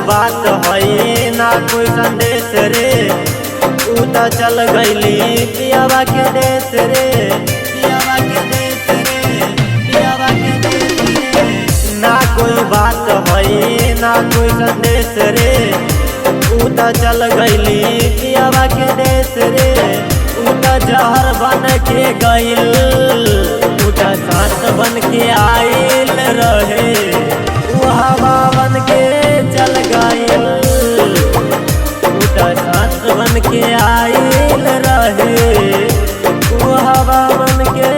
बात है ना कोई संदेश रे, ऊ तो चल गईली पियावा के देश रे, पियावा के देश रे, पियावा के देश रे। ना कोई बात है ना कोई संदेश रे, ऊ तो चल गईली पियावा के देश रे। ऊ तो जहर बन के गईल, ऊ तो सांस बन के आइल रहे, ऊ हवा बन के चल गईल, ऊ तो सांस बन के आइल रहे, ऊ हवा बन के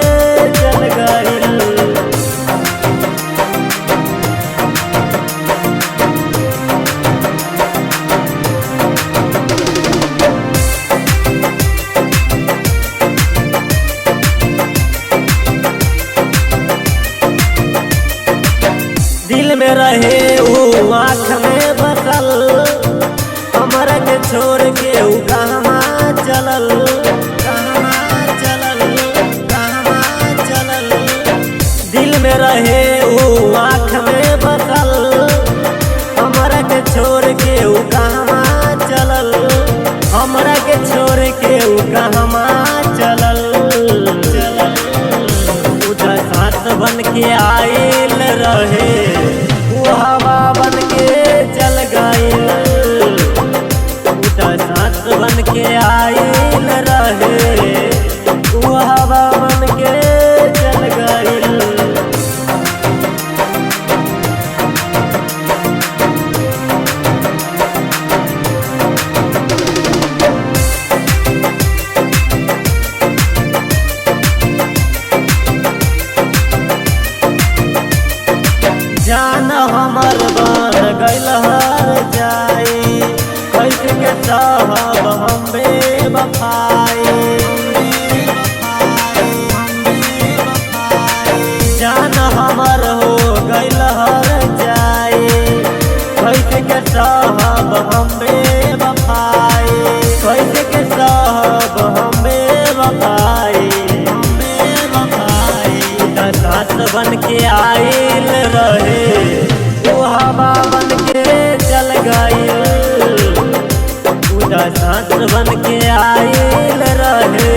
चल गईल। दिल में रहे ऊ आँख में बसल, हमरा के छोड़ के ऊ कहवा चलल, कहवा चलल, कहवा चलल। दिल में रहे ऊ आँख में बसल, हमरा के छोड़ के ऊ कहवा चलल, हमरा के छोड़ के ऊ कहवा चलल, चलल। ऊ तो सांस बन के आइल रहे, ऊ हवा बन के चल गईल, ऊ तो सांस बन के आइल रहे, ऊ हवा बन के चल गईल। जान हमर बन गईल हर जाई, कैसे के साहब हम बेवफाई, जान हमर हो गईल हर जाई, कैसे के साहब हम बेवफाई, कैसे के साहब हम बेवफाई, हम बेवफाई। सांस बन के आइल रहे, ऊ हवा बन के चल गईल, ऊ तो सांस बन के आइल रहे,